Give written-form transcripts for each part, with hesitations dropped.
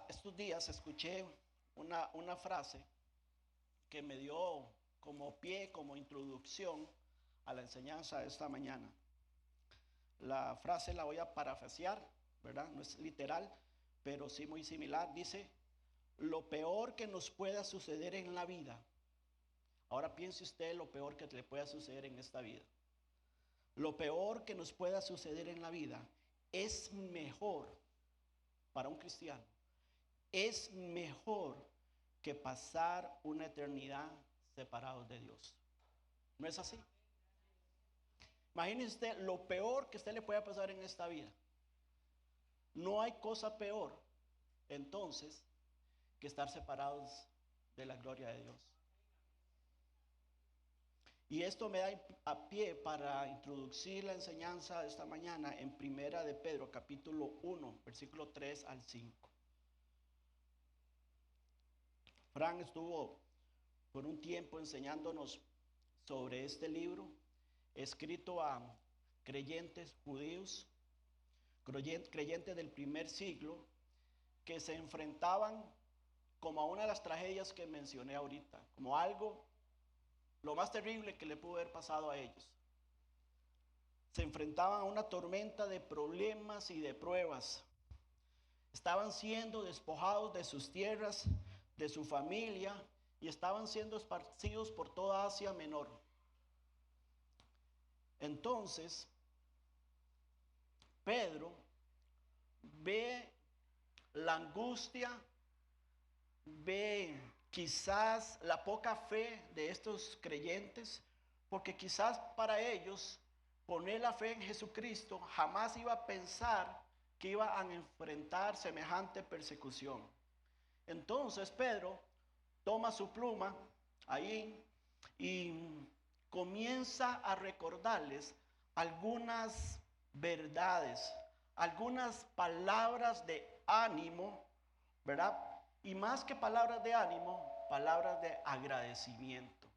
Estos días escuché una frase que me dio como pie, como introducción a la enseñanza de esta mañana. La frase la voy a parafrasear, ¿verdad? No es literal, pero sí muy similar. Dice: lo peor que nos pueda suceder en la vida. Ahora piense usted lo peor que le pueda suceder en esta vida. Lo peor que nos pueda suceder en la vida es mejor para un cristiano. Es mejor que pasar una eternidad separados de Dios. ¿No es así? Imagínese usted lo peor que usted le pueda pasar en esta vida. No hay cosa peor, entonces, que estar separados de la gloria de Dios. Y esto me da a pie para introducir la enseñanza de esta mañana en Primera de Pedro, capítulo 1, versículo 3 al 5. Fran estuvo por un tiempo enseñándonos sobre este libro, escrito a creyentes judíos, creyentes del primer siglo, que se enfrentaban como a una de las tragedias que mencioné ahorita, como algo, lo más terrible que le pudo haber pasado a ellos. Se enfrentaban a una tormenta de problemas y de pruebas. Estaban siendo despojados de sus tierras, de su familia, y estaban siendo esparcidos por toda Asia Menor. Entonces, Pedro ve la angustia, ve quizás la poca fe de estos creyentes, porque quizás para ellos poner la fe en Jesucristo jamás iba a pensar que iban a enfrentar semejante persecución. Entonces Pedro toma su pluma ahí y comienza a recordarles algunas verdades, algunas palabras de ánimo, ¿verdad? Y más que palabras de ánimo, palabras de agradecimiento.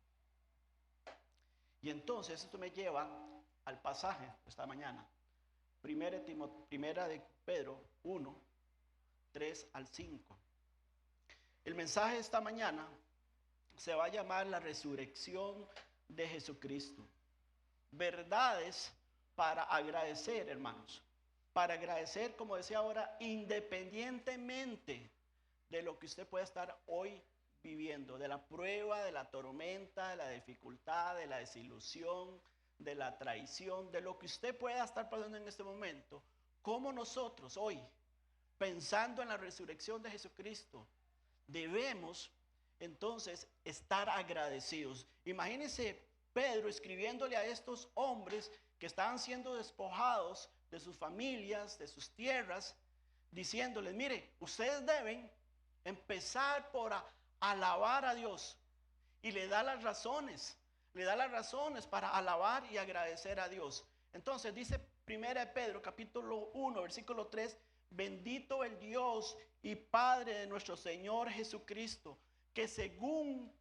Y entonces esto me lleva al pasaje de esta mañana. Primera de Pedro 1, 3 al 5. El mensaje de esta mañana se va a llamar la resurrección de Jesucristo. Verdades para agradecer, hermanos. Para agradecer, como decía ahora, independientemente de lo que usted pueda estar hoy viviendo, de la prueba, de la tormenta, de la dificultad, de la desilusión, de la traición, de lo que usted pueda estar pasando en este momento. Como nosotros hoy, pensando en la resurrección de Jesucristo, debemos entonces estar agradecidos. Imagínense Pedro escribiéndole a estos hombres que estaban siendo despojados de sus familias, de sus tierras, diciéndoles: mire, ustedes deben empezar por alabar a Dios. Y le da las razones para alabar y agradecer a Dios. Entonces dice Primera de Pedro capítulo 1 versículo 3: bendito el Dios y Padre de nuestro Señor Jesucristo, que según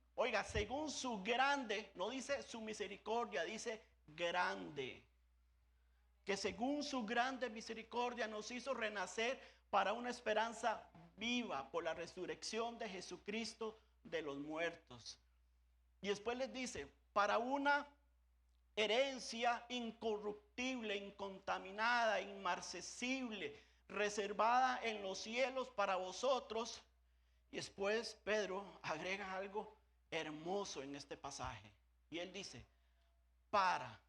su grande, no dice su misericordia, dice grande, que según su grande misericordia nos hizo renacer para una esperanza viva por la resurrección de Jesucristo de los muertos. Y después les dice: para una herencia incorruptible, incontaminada, inmarcesible, reservada en los cielos para vosotros. Y después Pedro agrega algo hermoso en este pasaje. Y él dice: para,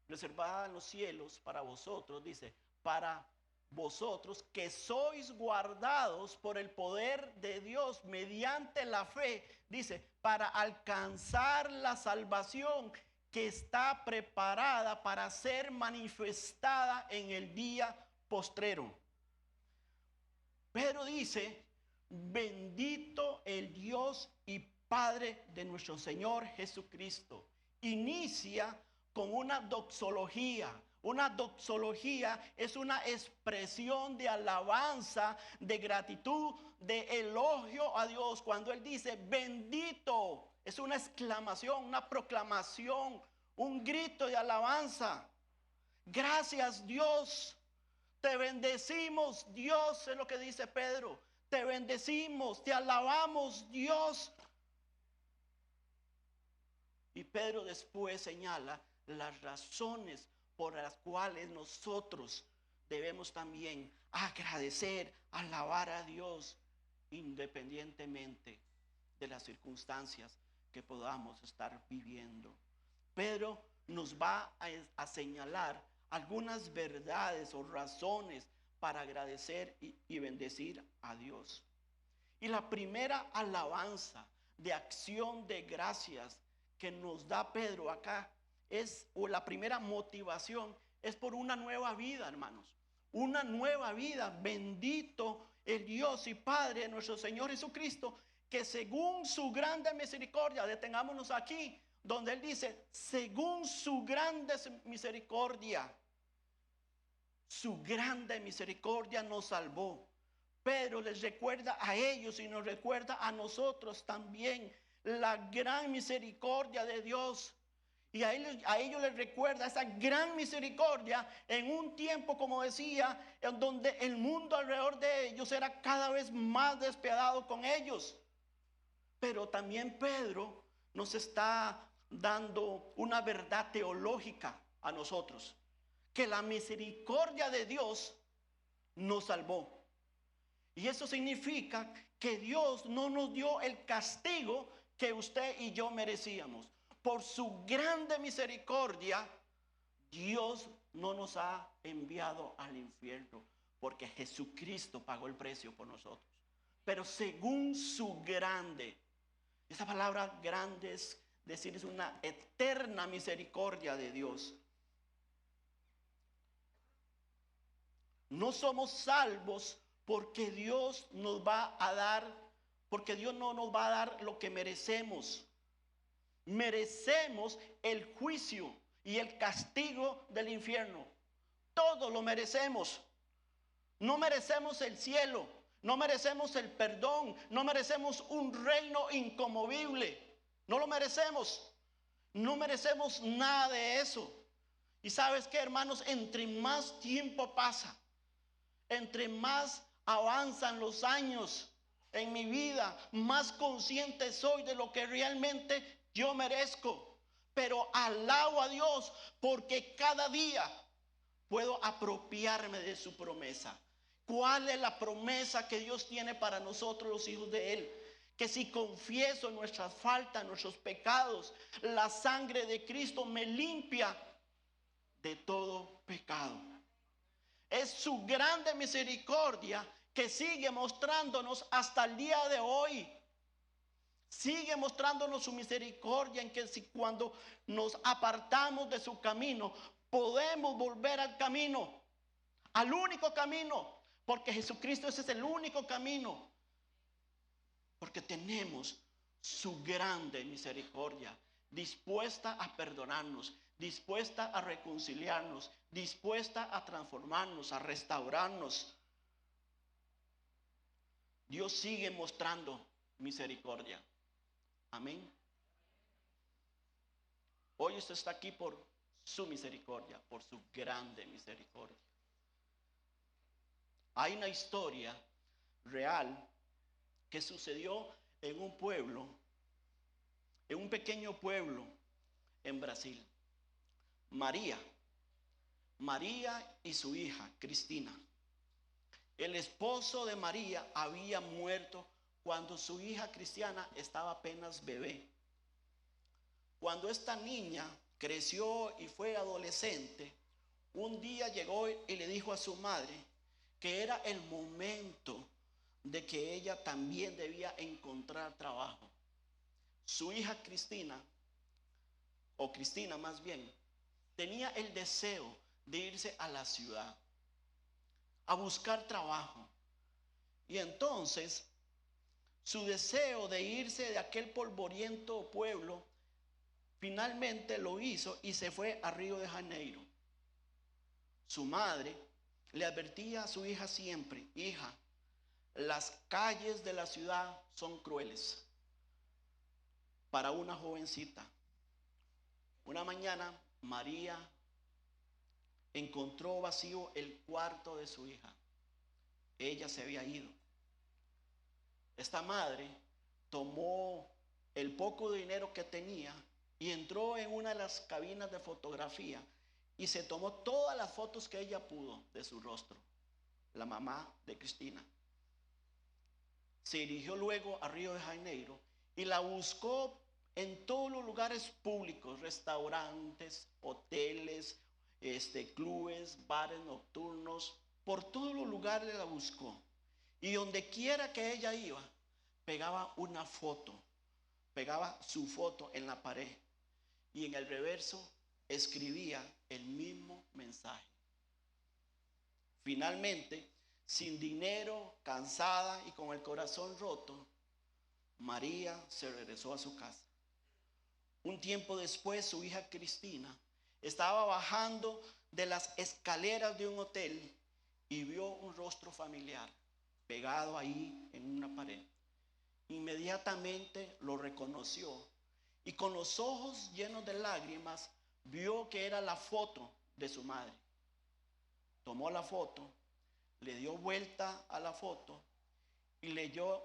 reservada en los cielos para vosotros, dice, para vosotros que sois guardados por el poder de Dios mediante la fe, dice, para alcanzar la salvación que está preparada para ser manifestada en el día postrero. Pero dice, bendito el Dios y Padre de nuestro Señor Jesucristo. Inicia con una doxología. Una doxología es una expresión de alabanza, de gratitud, de elogio a Dios. Cuando Él dice bendito, es una exclamación, una proclamación, un grito de alabanza. Gracias Dios, te bendecimos Dios, es lo que dice Pedro. Te bendecimos, te alabamos Dios. Y Pedro después señala las razones por las cuales nosotros debemos también agradecer, alabar a Dios, independientemente de las circunstancias que podamos estar viviendo. Pedro nos va a señalar algunas verdades o razones para agradecer y bendecir a Dios. Y la primera alabanza de acción de gracias que nos da Pedro acá o la primera motivación es por una nueva vida, hermanos. Una nueva vida. Bendito el Dios y Padre de nuestro Señor Jesucristo, que según su grande misericordia, detengámonos aquí, donde Él dice, según su grande misericordia, su grande misericordia nos salvó. Pero les recuerda a ellos y nos recuerda a nosotros también la gran misericordia de Dios. Y a ellos les recuerda esa gran misericordia en un tiempo, como decía, en donde el mundo alrededor de ellos era cada vez más despiadado con ellos. Pero también Pedro nos está dando una verdad teológica a nosotros, que la misericordia de Dios nos salvó. Y eso significa que Dios no nos dio el castigo que usted y yo merecíamos. Por su grande misericordia, Dios no nos ha enviado al infierno, porque Jesucristo pagó el precio por nosotros. Pero según su grande, esa palabra grande es decir, es una eterna misericordia de Dios. No somos salvos porque Dios nos va a dar, porque Dios no nos va a dar lo que merecemos. Merecemos el juicio y el castigo del infierno. Todo lo merecemos. No merecemos el cielo, no merecemos el perdón, no merecemos un reino inconmovible. No lo merecemos. No merecemos nada de eso. Y sabes qué, hermanos, entre más tiempo pasa, entre más avanzan los años en mi vida, más consciente soy de lo que realmente yo merezco. Pero alabo a Dios porque cada día puedo apropiarme de su promesa. ¿Cuál es la promesa que Dios tiene para nosotros los hijos de Él? Que si confieso nuestras faltas, nuestros pecados, la sangre de Cristo me limpia de todo pecado. Es su grande misericordia que sigue mostrándonos hasta el día de hoy. Sigue mostrándonos su misericordia en que si cuando nos apartamos de su camino, podemos volver al camino, al único camino, porque Jesucristo ese es el único camino. Porque tenemos su grande misericordia, dispuesta a perdonarnos, dispuesta a reconciliarnos, dispuesta a transformarnos, a restaurarnos. Dios sigue mostrando misericordia. Amén. Hoy usted está aquí por su misericordia, por su grande misericordia. Hay una historia real que sucedió en un pueblo, en un pequeño pueblo en Brasil. María y su hija, Cristina. El esposo de María había muerto cuando su hija Cristiana estaba apenas bebé. Cuando esta niña creció y fue adolescente, un día llegó y le dijo a su madre que era el momento de que ella también debía encontrar trabajo. Su hija Cristina, o Cristina más bien, tenía el deseo de irse a la ciudad. a buscar trabajo. Y entonces su deseo de irse de aquel polvoriento pueblo, finalmente lo hizo y se fue a Río de Janeiro. Su madre le advertía a su hija siempre: hija, las calles de la ciudad son crueles para una jovencita. Una mañana María encontró vacío el cuarto de su hija. Ella se había ido. Esta madre tomó el poco dinero que tenía y entró en una de las cabinas de fotografía y se tomó todas las fotos que ella pudo de su rostro, la mamá de Cristina. Se dirigió luego a Río de Janeiro y la buscó en todos los lugares públicos, restaurantes, hoteles, clubes, bares nocturnos. Por todos los lugares la buscó. Y donde quiera que ella iba, pegaba una foto, pegaba su foto en la pared. Y en el reverso escribía el mismo mensaje. Finalmente, sin dinero, cansada y con el corazón roto, María se regresó a su casa. Un tiempo después, su hija Cristina estaba bajando de las escaleras de un hotel y vio un rostro familiar pegado ahí en una pared. Inmediatamente lo reconoció y con los ojos llenos de lágrimas vio que era la foto de su madre. Tomó la foto, le dio vuelta a la foto y leyó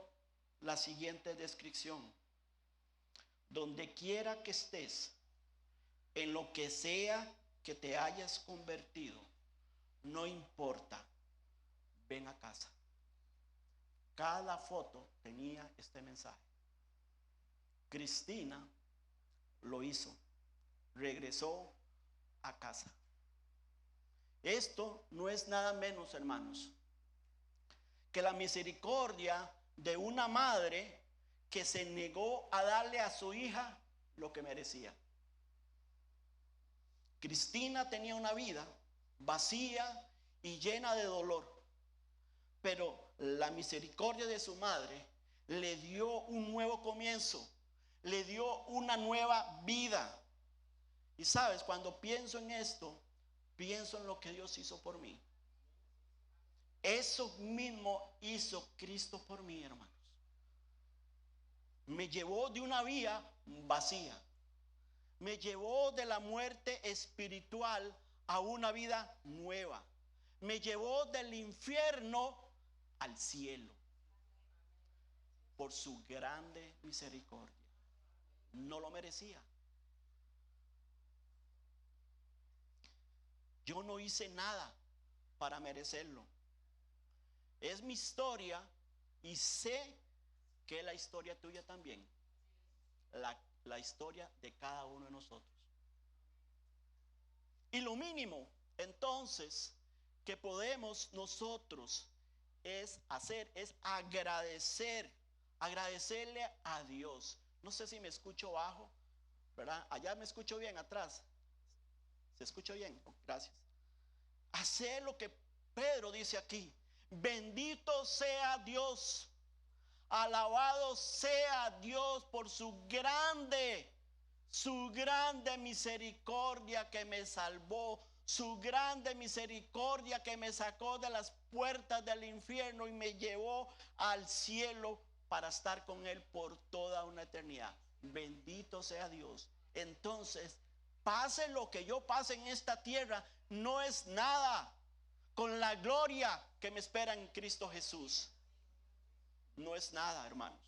la siguiente descripción: donde quiera que estés, en lo que sea que te hayas convertido, no importa, ven a casa. Cada foto tenía este mensaje. Cristina lo hizo, regresó a casa. Esto no es nada menos, hermanos, que la misericordia de una madre que se negó a darle a su hija lo que merecía. Cristina tenía una vida vacía y llena de dolor, pero la misericordia de su madre le dio un nuevo comienzo, le dio una nueva vida. Y sabes, cuando pienso en esto, pienso en lo que Dios hizo por mí. Eso mismo hizo Cristo por mí, hermanos. Me llevó de una vida vacía. Me llevó de la muerte espiritual a una vida nueva. Me llevó del infierno al cielo. Por su grande misericordia. No lo merecía. Yo no hice nada para merecerlo. Es mi historia y sé que es la historia tuya también. La historia de cada uno de nosotros. Y lo mínimo, entonces, que podemos nosotros hacer es agradecerle a Dios. No sé si me escucho bajo, ¿verdad? Allá me escucho bien atrás. ¿Se escucha bien? Gracias. Hacer lo que Pedro dice aquí: bendito sea Dios, alabado sea Dios por su grande misericordia que me salvó, su grande misericordia que me sacó de las puertas del infierno y me llevó al cielo para estar con Él por toda una eternidad. Bendito sea Dios. Entonces, pase lo que yo pase en esta tierra, no es nada con la gloria que me espera en Cristo Jesús. No es nada, hermanos.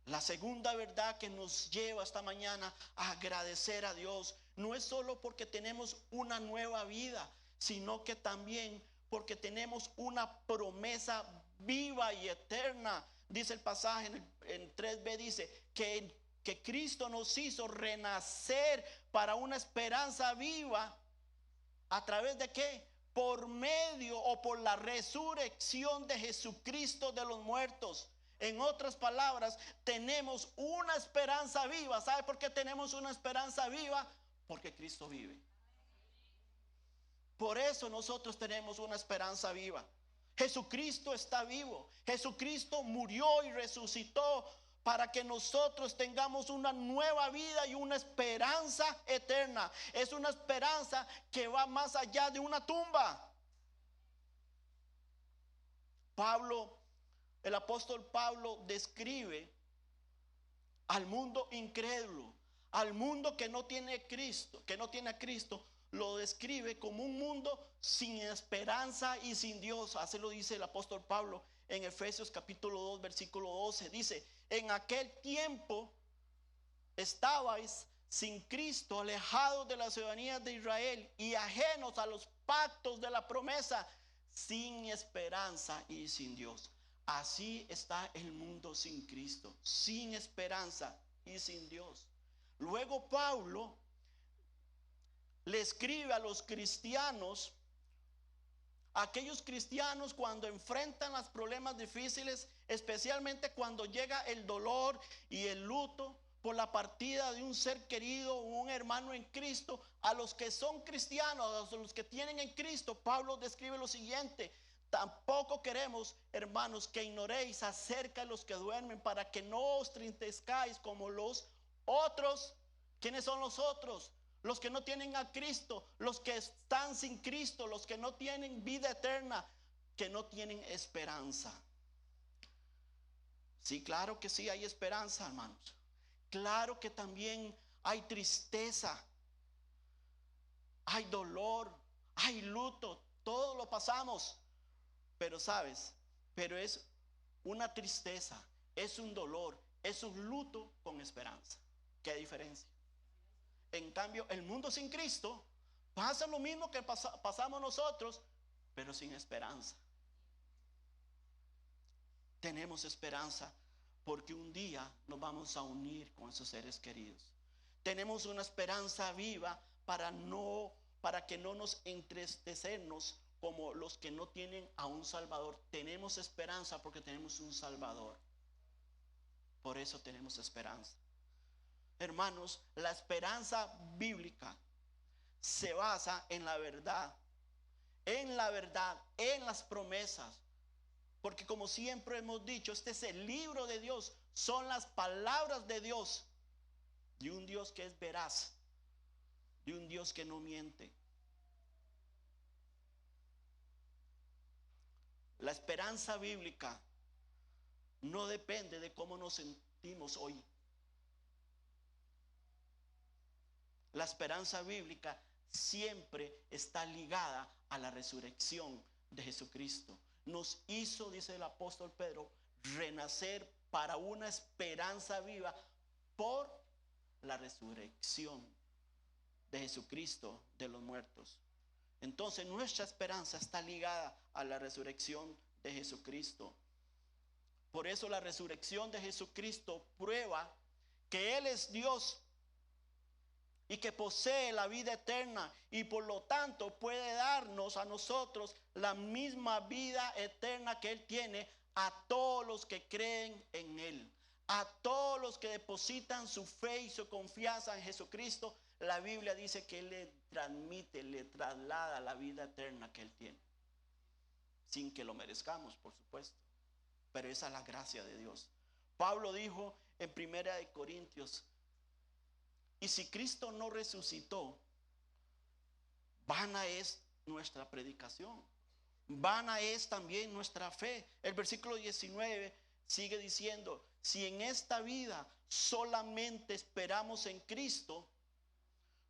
La segunda verdad que nos lleva esta mañana a agradecer a Dios no es solo porque tenemos una nueva vida, sino que también porque tenemos una promesa viva y eterna. Dice el pasaje en 3b, dice que Cristo nos hizo renacer para una esperanza viva. ¿A través de qué? Por medio o por la resurrección de Jesucristo de los muertos. En otras palabras, tenemos una esperanza viva. ¿Sabe por qué tenemos una esperanza viva? Porque Cristo vive. Por eso nosotros tenemos una esperanza viva. Jesucristo está vivo. Jesucristo murió y resucitó para que nosotros tengamos una nueva vida y una esperanza eterna. Es una esperanza que va más allá de una tumba. El apóstol Pablo describe al mundo incrédulo, al mundo que no tiene Cristo, que no tiene a Cristo, lo describe como un mundo sin esperanza y sin Dios. Así lo dice el apóstol Pablo en Efesios capítulo 2 versículo 12. Dice: en aquel tiempo estabais sin Cristo, alejados de la ciudadanía de Israel y ajenos a los pactos de la promesa, sin esperanza y sin Dios. Así está el mundo sin Cristo, sin esperanza y sin Dios. Luego Pablo le escribe a los cristianos, aquellos cristianos cuando enfrentan los problemas difíciles, especialmente cuando llega el dolor y el luto por la partida de un ser querido o un hermano en Cristo. A los que son cristianos, a los que tienen en Cristo, Pablo describe lo siguiente: tampoco queremos, hermanos, que ignoréis acerca de los que duermen, para que no os tristezcáis como los otros. ¿Quiénes son los otros? Los que no tienen a Cristo, los que están sin Cristo, los que no tienen vida eterna, que no tienen esperanza. Sí, claro que sí hay esperanza, hermanos. Claro que también hay tristeza, hay dolor, hay luto, todo lo pasamos. Pero sabes, pero es una tristeza, es un dolor, es un luto con esperanza. ¿Qué diferencia? En cambio, el mundo sin Cristo pasa lo mismo que pasamos nosotros, pero sin esperanza. Tenemos esperanza porque un día nos vamos a unir con esos seres queridos. Tenemos una esperanza viva para que no nos entristecemos como los que no tienen a un Salvador. Tenemos esperanza porque tenemos un Salvador. Por eso tenemos esperanza. Hermanos, la esperanza bíblica se basa en la verdad, en las promesas. Porque como siempre hemos dicho, este es el libro de Dios, son las palabras de Dios, de un Dios que es veraz, de un Dios que no miente. La esperanza bíblica no depende de cómo nos sentimos hoy. La esperanza bíblica siempre está ligada a la resurrección de Jesucristo. Nos hizo, dice el apóstol Pedro, renacer para una esperanza viva por la resurrección de Jesucristo de los muertos. Entonces nuestra esperanza está ligada a la resurrección de Jesucristo. Por eso la resurrección de Jesucristo prueba que Él es Dios y que posee la vida eterna, y por lo tanto puede darnos a nosotros la misma vida eterna que Él tiene a todos los que creen en Él. A todos los que depositan su fe y su confianza en Jesucristo, la Biblia dice que Él le transmite, le traslada la vida eterna que Él tiene. Sin que lo merezcamos, por supuesto. Pero esa es la gracia de Dios. Pablo dijo en 1 Corintios: y si Cristo no resucitó, vana es nuestra predicación, vana es también nuestra fe. El versículo 19 sigue diciendo: si en esta vida solamente esperamos en Cristo,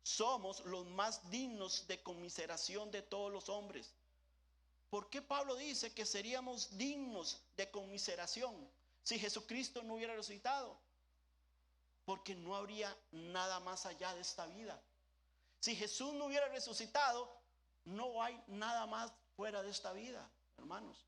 somos los más dignos de conmiseración de todos los hombres. ¿Por qué Pablo dice que seríamos dignos de conmiseración si Jesucristo no hubiera resucitado? Porque no habría nada más allá de esta vida. Si Jesús no hubiera resucitado, no hay nada más fuera de esta vida, hermanos.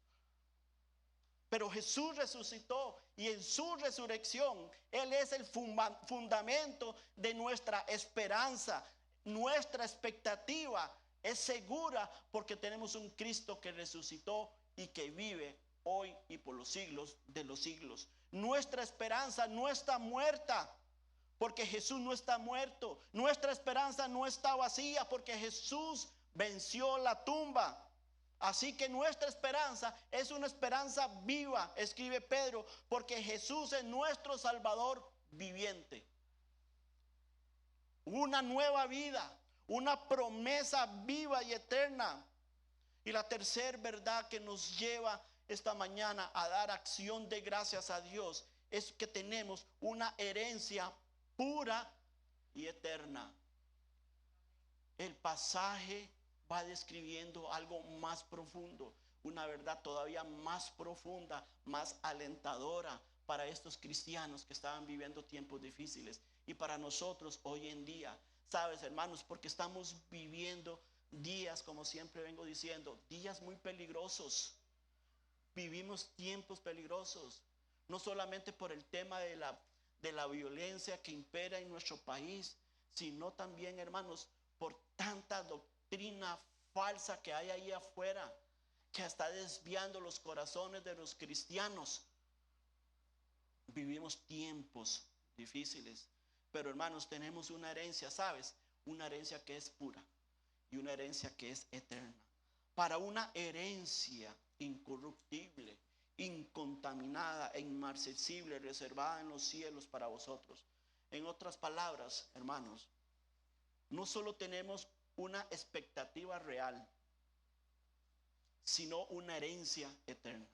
Pero Jesús resucitó, y en su resurrección Él es el fundamento de nuestra esperanza. Nuestra expectativa es segura porque tenemos un Cristo que resucitó y que vive hoy y por los siglos de los siglos. Nuestra esperanza no está muerta porque Jesús no está muerto. Nuestra esperanza no está vacía porque Jesús venció la tumba. Así que nuestra esperanza es una esperanza viva, escribe Pedro, porque Jesús es nuestro Salvador viviente. Una nueva vida, una promesa viva y eterna. Y la tercera verdad que nos lleva esta mañana a dar acción de gracias a Dios es que tenemos una herencia pura y eterna. El pasaje va describiendo algo más profundo, una verdad todavía más profunda, más alentadora para estos cristianos que estaban viviendo tiempos difíciles y para nosotros hoy en día. Sabes, hermanos, porque estamos viviendo días, como siempre vengo diciendo, días muy peligrosos. Vivimos tiempos peligrosos, no solamente por el tema de la violencia que impera en nuestro país, sino también, hermanos, por tanta doctrina falsa que hay ahí afuera, que está desviando los corazones de los cristianos. Vivimos tiempos difíciles, pero hermanos, tenemos una herencia, ¿sabes? Una herencia que es pura y una herencia que es eterna. Para una herencia incorruptible, incontaminada e inmarcesible, reservada en los cielos para vosotros. En otras palabras, hermanos, no solo tenemos una expectativa real, sino una herencia eterna.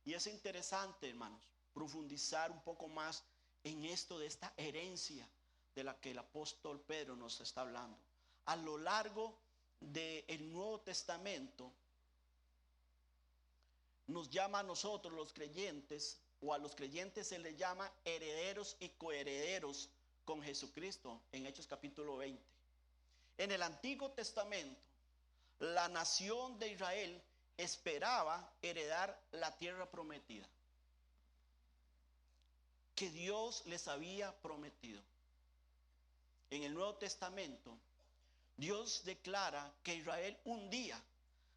Y es interesante, hermanos, profundizar un poco más en esto de esta herencia de la que el apóstol Pedro nos está hablando. A lo largo del Nuevo Testamento nos llama a nosotros los creyentes, o a los creyentes se les llama herederos y coherederos con Jesucristo en Hechos capítulo 20. En el Antiguo Testamento, la nación de Israel esperaba heredar la tierra prometida que Dios les había prometido. En el Nuevo Testamento, Dios declara que Israel un día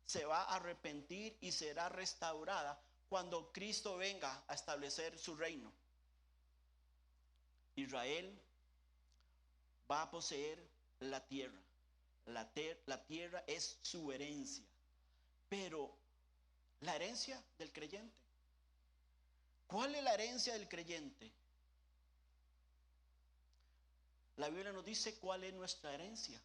se va a arrepentir y será restaurada cuando Cristo venga a establecer su reino. Israel va a poseer la tierra. La tierra es su herencia. Pero la herencia del creyente, ¿cuál es la herencia del creyente? La Biblia nos dice cuál es nuestra herencia.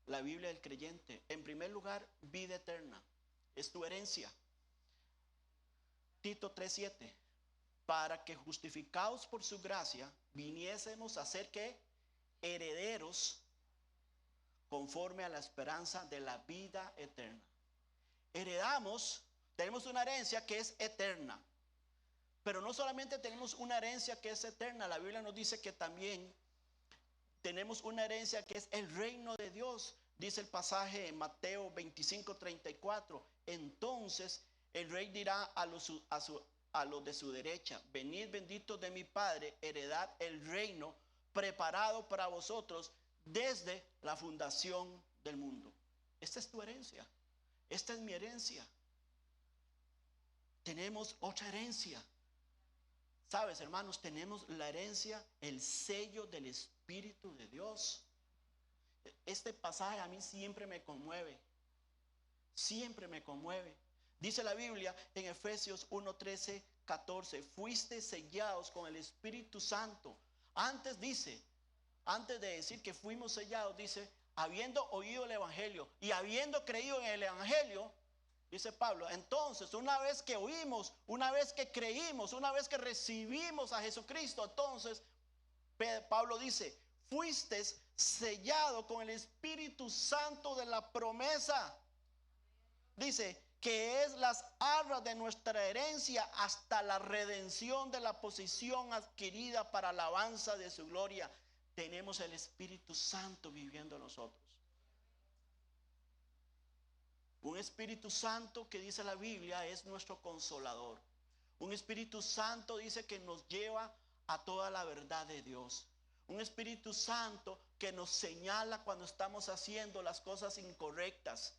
La Biblia del creyente, en primer lugar, vida eterna, es tu herencia. Tito 3:7, para que justificados por su gracia viniésemos a ser ¿qué? Herederos conforme a la esperanza de la vida eterna. Heredamos, tenemos una herencia que es eterna. Pero no solamente tenemos una herencia que es eterna, la Biblia nos dice que también tenemos una herencia que es el reino de Dios. Dice el pasaje en Mateo 25:34. Entonces el rey dirá a los de su derecha: venid benditos de mi Padre, heredad el reino preparado para vosotros desde la fundación del mundo. Esta es tu herencia. Esta es mi herencia. Tenemos otra herencia. Sabes, hermanos, tenemos la herencia, el sello del Espíritu de Dios. Este pasaje a mí siempre me conmueve. Siempre me conmueve. Dice la Biblia en Efesios 1:13, 14: fuiste sellados con el Espíritu Santo. Antes dice, antes de decir que fuimos sellados, dice, habiendo oído el Evangelio y habiendo creído en el Evangelio. Dice Pablo, entonces una vez que oímos, una vez que creímos, una vez que recibimos a Jesucristo, entonces Pablo dice, fuiste sellado con el Espíritu Santo de la promesa. Dice que es las arras de nuestra herencia hasta la redención de la posición adquirida para alabanza de su gloria. Tenemos el Espíritu Santo viviendo en nosotros. Un Espíritu Santo que dice la Biblia es nuestro consolador. Un Espíritu Santo dice que nos lleva a toda la verdad de Dios. Un Espíritu Santo que nos señala cuando estamos haciendo las cosas incorrectas.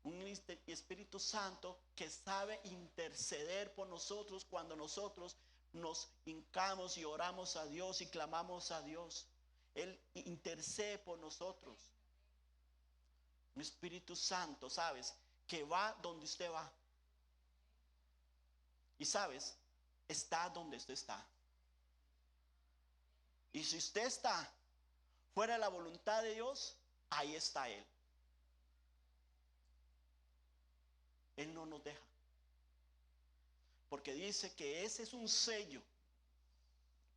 Un Espíritu Santo que sabe interceder por nosotros cuando nosotros nos hincamos y oramos a Dios y clamamos a Dios. Él intercede por nosotros. Un Espíritu Santo, ¿sabes? Que va donde usted va. Y sabes, está donde usted está. Y si usted está fuera de la voluntad de Dios, ahí está Él. Él no nos deja. Porque dice que ese es un sello.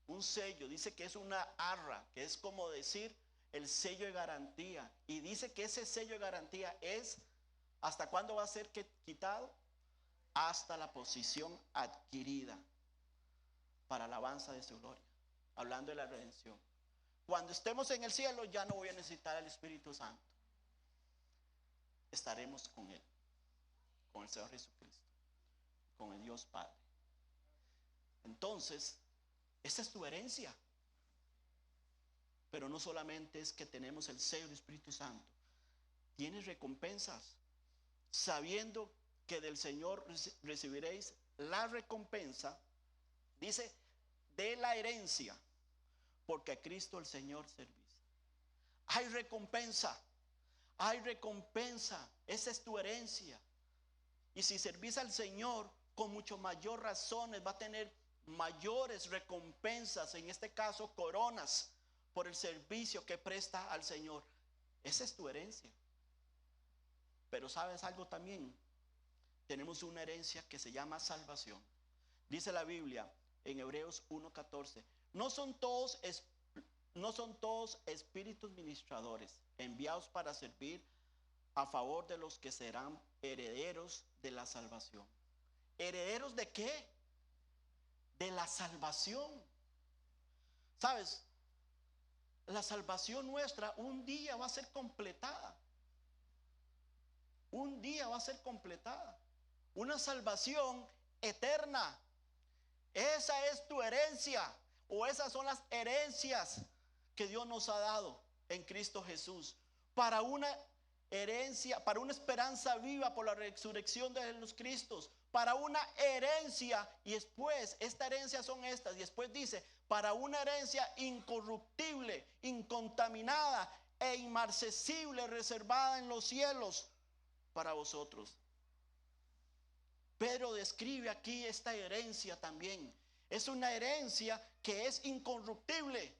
Un sello, dice que es una arra, que es como decir el sello de garantía. Y dice que ese sello de garantía es, ¿hasta cuándo va a ser quitado? Hasta la posición adquirida para alabanza de su gloria. Hablando de la redención. Cuando estemos en el cielo ya no voy a necesitar al Espíritu Santo. Estaremos con Él, con el Señor Jesucristo, con el Dios Padre. Entonces, esa es tu herencia. Pero no solamente es que tenemos el sello del Espíritu Santo. Tienes recompensas, sabiendo que del Señor recibiréis la recompensa, dice, de la herencia, porque a Cristo el Señor servís. Hay recompensa, hay recompensa. Esa es tu herencia. Y si servís al Señor, con mucho mayor razones va a tener mayores recompensas, en este caso coronas, por el servicio que presta al Señor. Esa es tu herencia. Pero ¿sabes algo también? Tenemos una herencia que se llama salvación. Dice la Biblia en Hebreos 1:14, no son todos espíritus ministradores enviados para servir a favor de los que serán herederos de la salvación. ¿Herederos de qué? De la salvación. ¿Sabes? La salvación nuestra un día va a ser completada. Un día va a ser completada. Una salvación eterna. Esa es tu herencia, o esas son las herencias que Dios nos ha dado en Cristo Jesús, para una herencia, para una esperanza viva por la resurrección de los Cristos, para una herencia. Y después, esta herencia son estas, y después dice, para una herencia incorruptible, incontaminada e inmarcesible, reservada en los cielos para vosotros. Pedro describe aquí esta herencia también. Es una herencia que es incorruptible.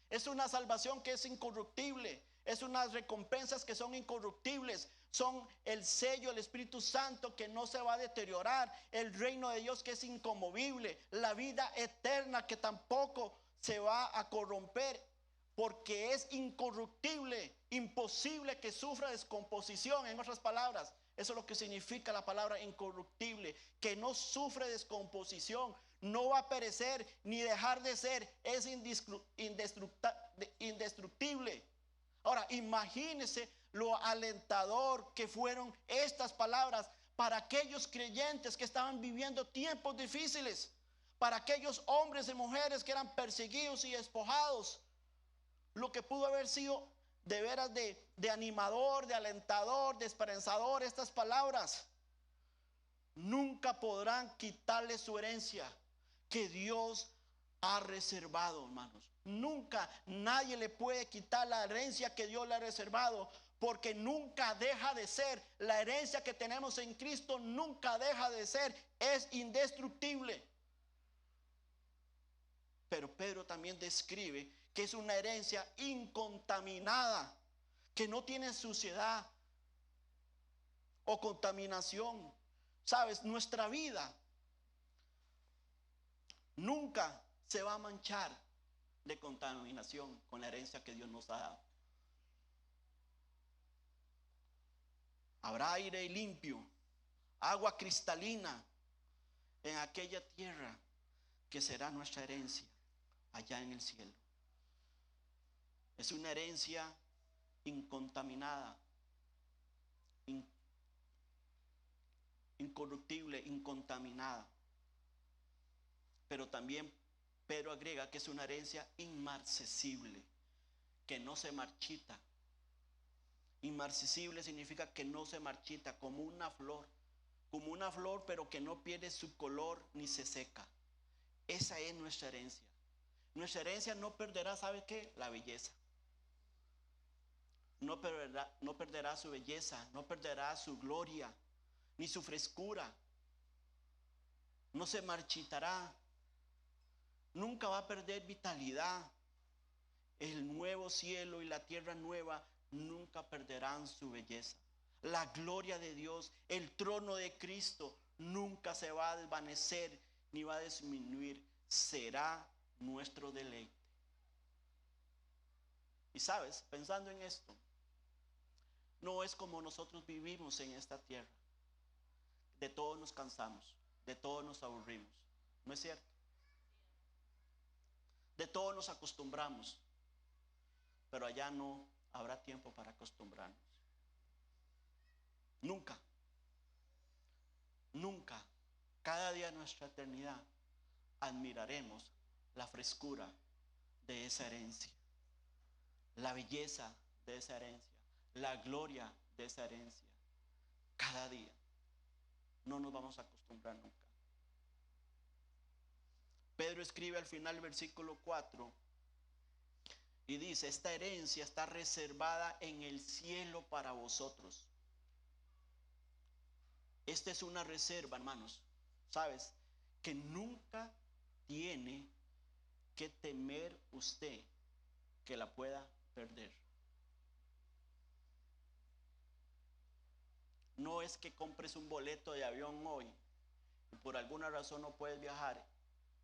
Es una salvación que es incorruptible. Es unas recompensas que son incorruptibles. Son el sello del Espíritu Santo que no se va a deteriorar. El reino de Dios que es inconmovible. La vida eterna que tampoco se va a corromper, porque es incorruptible. Imposible que sufra descomposición, en otras palabras. Eso es lo que significa la palabra incorruptible, que no sufre descomposición, no va a perecer ni dejar de ser, es indestructible. Ahora, imagínense lo alentador que fueron estas palabras para aquellos creyentes que estaban viviendo tiempos difíciles, para aquellos hombres y mujeres que eran perseguidos y despojados. Lo que pudo haber sido de veras de animador, de alentador, de esperanzador, estas palabras nunca podrán quitarle su herencia que Dios ha reservado, hermanos. Nunca nadie le puede quitar la herencia que Dios le ha reservado, porque nunca deja de ser. La herencia que tenemos en Cristo nunca deja de ser, es indestructible. Pero Pedro también describe que es una herencia incontaminada, que no tiene suciedad o contaminación. Sabes, nuestra vida nunca se va a manchar de contaminación con la herencia que Dios nos ha dado. Habrá aire limpio, agua cristalina en aquella tierra que será nuestra herencia allá en el cielo. Es una herencia incontaminada, incorruptible, incontaminada. Pero también Pedro agrega que es una herencia inmarcesible, que no se marchita. Inmarcesible significa que no se marchita, como una flor, pero que no pierde su color ni se seca. Esa es nuestra herencia. Nuestra herencia no perderá, ¿sabe qué? La belleza. No perderá su belleza, no perderá su gloria, ni su frescura. No se marchitará. Nunca va a perder vitalidad. El nuevo cielo y la tierra nueva nunca perderán su belleza. La gloria de Dios, el trono de Cristo, nunca se va a desvanecer ni va a disminuir. Será nuestro deleite. Y sabes, pensando en esto, no es como nosotros vivimos en esta tierra. De todo nos cansamos, de todo nos aburrimos. ¿No es cierto? De todo nos acostumbramos. Pero allá no habrá tiempo para acostumbrarnos. Nunca. Nunca. Cada día de nuestra eternidad admiraremos la frescura de esa herencia, la belleza de esa herencia, la gloria de esa herencia. Cada día. No nos vamos a acostumbrar nunca. Pedro escribe al final del versículo 4 y dice: esta herencia está reservada en el cielo para vosotros. Esta es una reserva, hermanos, ¿sabes? Que nunca tiene que temer usted que la pueda perder. No es que compres un boleto de avión hoy y por alguna razón no puedes viajar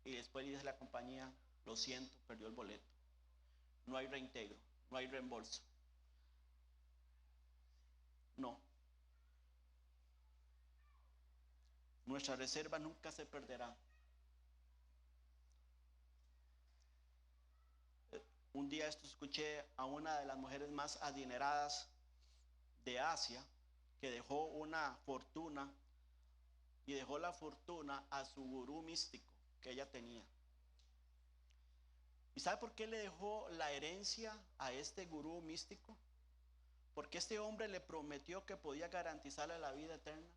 y después dice la compañía: lo siento, perdió el boleto. No hay reintegro, no hay reembolso. No. Nuestra reserva nunca se perderá. Un día escuché a una de las mujeres más adineradas de Asia que dejó una fortuna y dejó la fortuna a su gurú místico que ella tenía. ¿Y sabe por qué le dejó la herencia a este gurú místico? Porque este hombre le prometió que podía garantizarle la vida eterna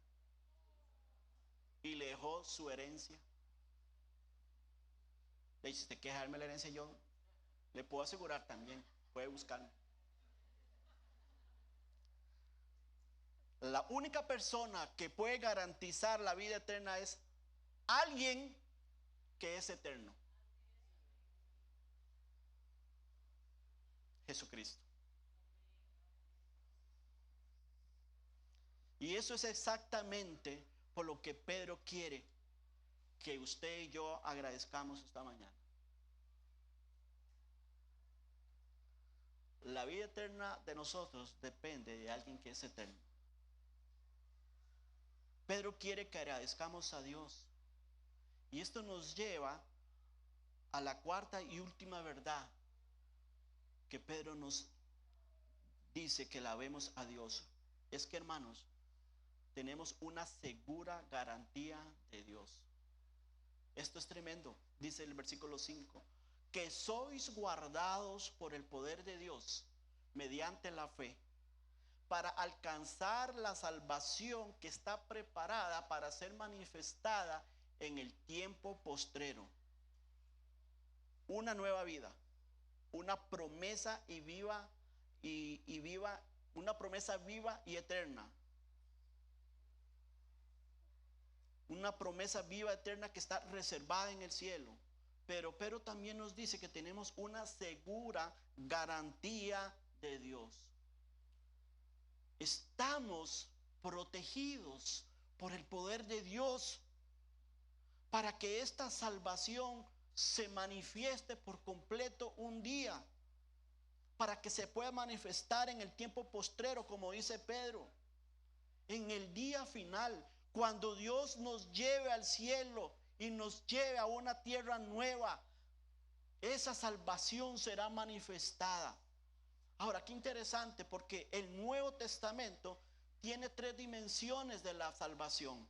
y le dejó su herencia. Le dice: ¿usted quiere dejarme la herencia? Yo le puedo asegurar también, puede buscarme. La única persona que puede garantizar la vida eterna es alguien que es eterno: Jesucristo. Y eso es exactamente por lo que Pedro quiere que usted y yo agradezcamos esta mañana. La vida eterna de nosotros depende de alguien que es eterno. Pedro quiere que agradezcamos a Dios. Y esto nos lleva a la cuarta y última verdad que Pedro nos dice que la vemos a Dios. Es que, hermanos, tenemos una segura garantía de Dios. Esto es tremendo. Dice el versículo 5: que sois guardados por el poder de Dios mediante la fe, para alcanzar la salvación que está preparada para ser manifestada en el tiempo postrero. Una nueva vida, una promesa y viva una promesa viva y eterna. Una promesa viva eterna que está reservada en el cielo. Pero también nos dice que tenemos una segura garantía de Dios. Estamos protegidos por el poder de Dios para que esta salvación se manifieste por completo un día, para que se pueda manifestar en el tiempo postrero, como dice Pedro, en el día final, cuando Dios nos lleve al cielo y nos lleve a una tierra nueva. Esa salvación será manifestada. Ahora, qué interesante, porque el Nuevo Testamento tiene 3 dimensiones de la salvación.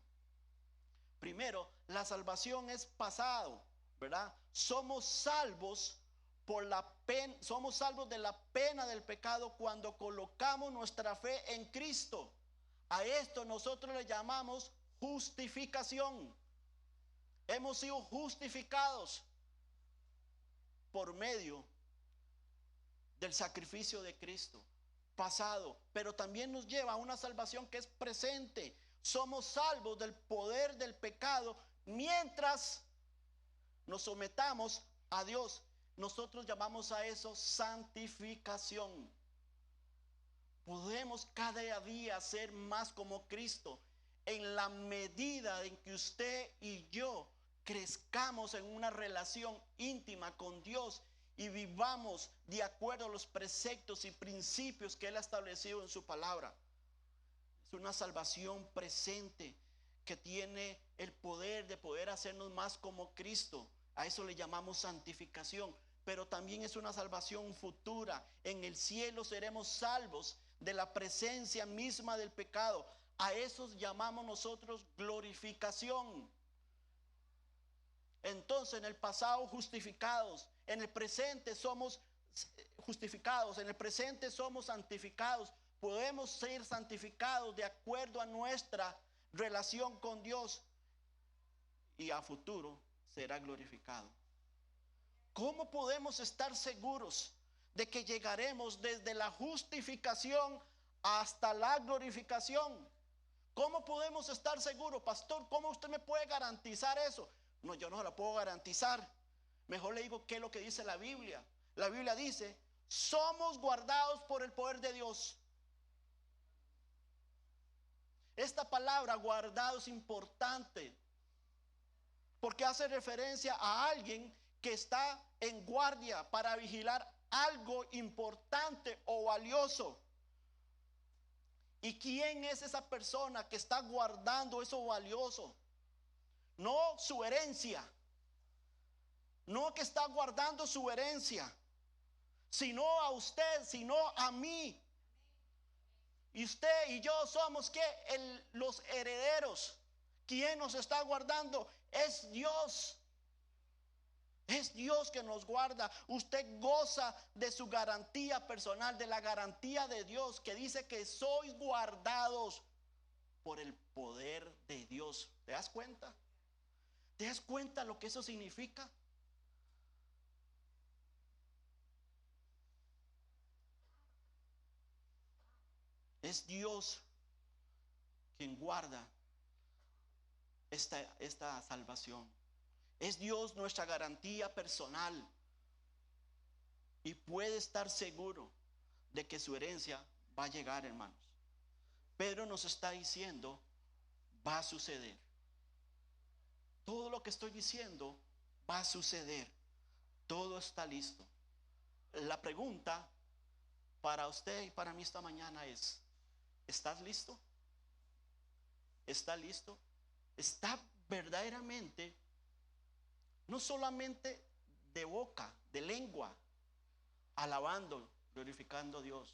Primero, la salvación es pasado, ¿verdad? Somos salvos somos salvos de la pena del pecado cuando colocamos nuestra fe en Cristo. A esto nosotros le llamamos justificación. Hemos sido justificados por medio del sacrificio de Cristo, pasado, pero también nos lleva a una salvación que es presente. Somos salvos del poder del pecado mientras nos sometamos a Dios. Nosotros llamamos a eso santificación. Podemos cada día ser más como Cristo en la medida en que usted y yo crezcamos en una relación íntima con Dios y vivamos de acuerdo a los preceptos y principios que Él ha establecido en su palabra. Es una salvación presente que tiene el poder de poder hacernos más como Cristo. A eso le llamamos santificación. Pero también es una salvación futura. En el cielo seremos salvos de la presencia misma del pecado. A eso llamamos nosotros glorificación. Entonces, en el pasado justificados, en el presente somos justificados, en el presente somos santificados. Podemos ser santificados de acuerdo a nuestra relación con Dios, y a futuro será glorificado. ¿Cómo podemos estar seguros de que llegaremos desde la justificación hasta la glorificación? ¿Cómo podemos estar seguros, pastor? ¿Cómo usted me puede garantizar eso? No, yo no la puedo garantizar. Mejor le digo qué es lo que dice la Biblia. La Biblia dice: somos guardados por el poder de Dios. Esta palabra guardado es importante porque hace referencia a alguien que está en guardia para vigilar algo importante o valioso. ¿Y quién es esa persona que está guardando eso valioso? No su herencia, no que está guardando su herencia, sino a usted, sino a mí. Y usted y yo somos los herederos. ¿Quién nos está guardando? Es Dios. Es Dios que nos guarda. Usted goza de su garantía personal, de la garantía de Dios, que dice que sois guardados por el poder de Dios. ¿Te das cuenta? ¿Te das cuenta lo que eso significa? Es Dios quien guarda esta salvación. Es Dios nuestra garantía personal. Y puede estar seguro de que su herencia va a llegar, hermanos. Pedro nos está diciendo, va a suceder. Todo lo que estoy diciendo va a suceder. Todo está listo. La pregunta para usted y para mí esta mañana es: ¿estás listo? ¿Está listo? ¿Está verdaderamente, no solamente de boca, de lengua, alabando, glorificando a Dios,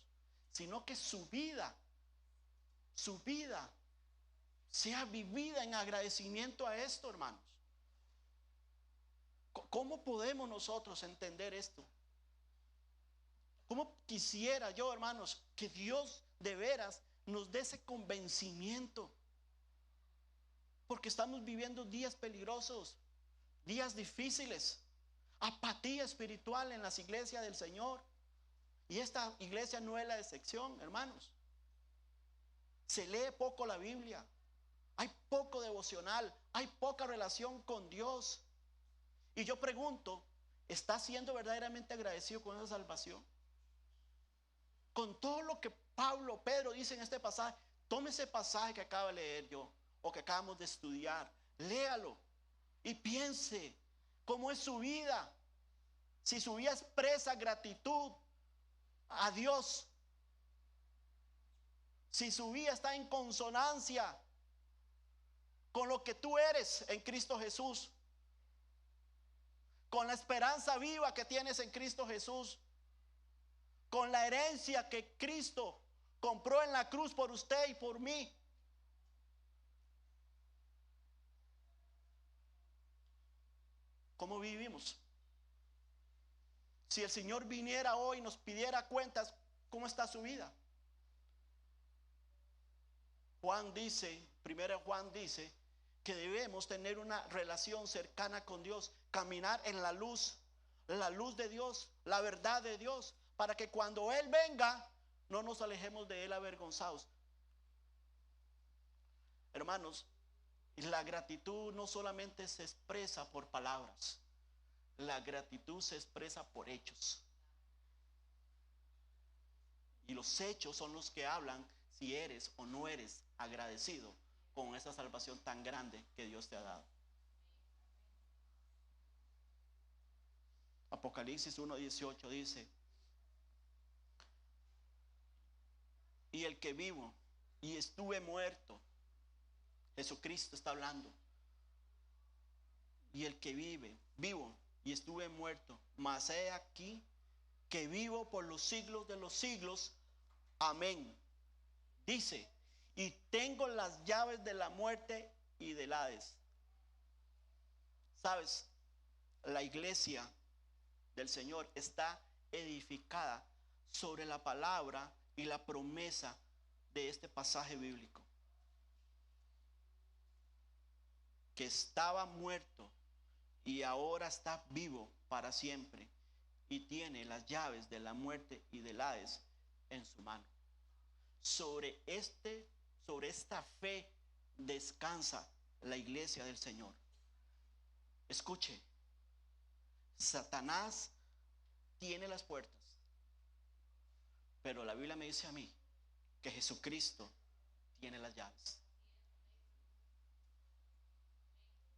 sino que su vida sea vivida en agradecimiento a esto, hermanos? ¿Cómo podemos nosotros entender esto? ¿Cómo quisiera yo, hermanos, que Dios de veras nos dé ese convencimiento? Porque estamos viviendo días peligrosos, días difíciles, apatía espiritual en las iglesias del Señor. Y esta iglesia no es la excepción, hermanos. Se lee poco la Biblia, hay poco devocional, hay poca relación con Dios. Y yo pregunto, ¿está siendo verdaderamente agradecido con esa salvación? Con todo lo que Pedro dice en este pasaje. Tome ese pasaje que acabo de leer yo, o que acabamos de estudiar, léalo y piense cómo es su vida. Si su vida expresa gratitud a Dios, si su vida está en consonancia con lo que tú eres en Cristo Jesús, con la esperanza viva que tienes en Cristo Jesús, con la herencia que Cristo compró en la cruz por usted y por mí. ¿Cómo vivimos? Si el Señor viniera hoy y nos pidiera cuentas, ¿cómo está su vida? Juan dice, primero Juan dice, que debemos tener una relación cercana con Dios, caminar en la luz la luz de Dios, la verdad de Dios, para que cuando Él venga, no nos alejemos de Él avergonzados. Hermanos, la gratitud no solamente se expresa por palabras, la gratitud se expresa por hechos. Y los hechos son los que hablan si eres o no eres agradecido con esa salvación tan grande que Dios te ha dado. Apocalipsis 1:18 dice: y el que vivo y estuve muerto, Jesucristo está hablando. Y el que vivo y estuve muerto, mas he aquí que vivo por los siglos de los siglos. Amén. Dice, y tengo las llaves de la muerte y del Hades. ¿Sabes? La iglesia del Señor está edificada sobre la palabra y la promesa de este pasaje bíblico. Que estaba muerto y ahora está vivo para siempre y tiene las llaves de la muerte y del Hades en su mano. Sobre esta fe descansa la iglesia del Señor. Escuche, Satanás tiene las puertas, pero la Biblia me dice a mí que Jesucristo tiene las llaves.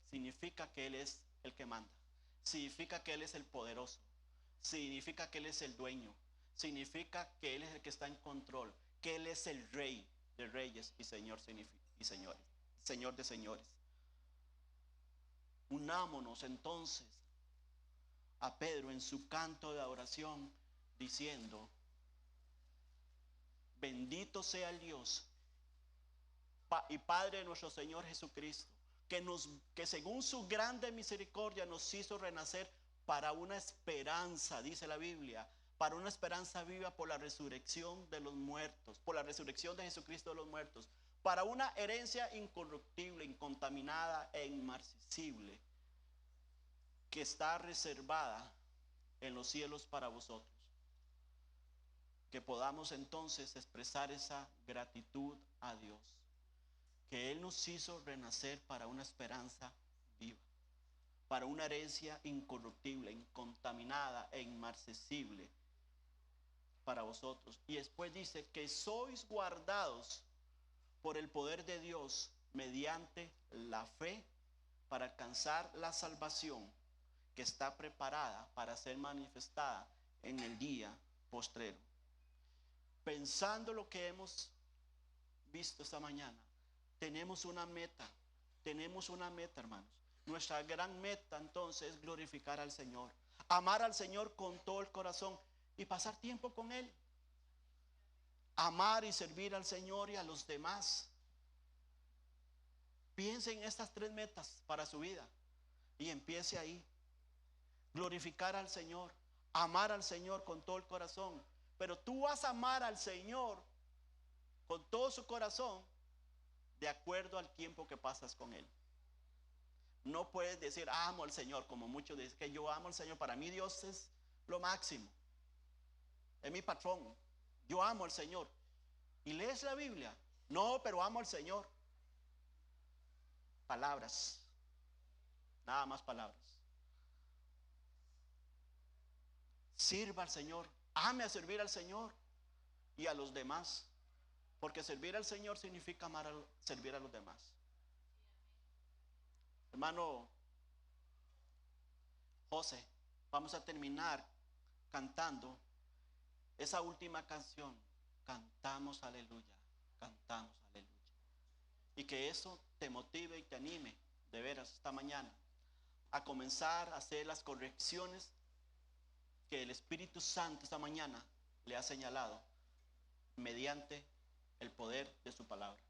Significa que Él es el que manda. Significa que Él es el poderoso. Significa que Él es el dueño. Significa que Él es el que está en control. Que Él es el rey de reyes y señor y señores. Señor de señores. Unámonos entonces a Pedro en su canto de adoración diciendo: bendito sea el Dios y Padre de nuestro Señor Jesucristo, que según su grande misericordia nos hizo renacer para una esperanza, dice la Biblia, para una esperanza viva por la resurrección de los muertos, por la resurrección de Jesucristo de los muertos, para una herencia incorruptible, incontaminada e inmarcesible, que está reservada en los cielos para vosotros. Que podamos entonces expresar esa gratitud a Dios, que Él nos hizo renacer para una esperanza viva, para una herencia incorruptible, incontaminada e inmarcesible para vosotros. Y después dice que sois guardados por el poder de Dios mediante la fe para alcanzar la salvación que está preparada para ser manifestada en el día postrero. Pensando lo que hemos visto esta mañana, tenemos una meta, hermanos. Nuestra gran meta entonces es glorificar al Señor, amar al Señor con todo el corazón y pasar tiempo con Él. Amar y servir al Señor y a los demás. Piense en estas 3 metas para su vida y empiece ahí. Glorificar al Señor, amar al Señor con todo el corazón. Pero tú vas a amar al Señor con todo su corazón de acuerdo al tiempo que pasas con Él. No puedes decir amo al Señor, como muchos dicen que yo amo al Señor. Para mí Dios es lo máximo, es mi patrón, yo amo al Señor. ¿Y lees la Biblia? No, pero amo al Señor. Palabras, nada más palabras. Sirva al Señor, ame a servir al Señor y a los demás, porque servir al Señor significa servir a los demás. Hermano José, vamos a terminar cantando esa última canción. Cantamos aleluya, cantamos aleluya. Y que eso te motive y te anime de veras esta mañana a comenzar a hacer las correcciones que el Espíritu Santo esta mañana le ha señalado mediante el poder de su palabra.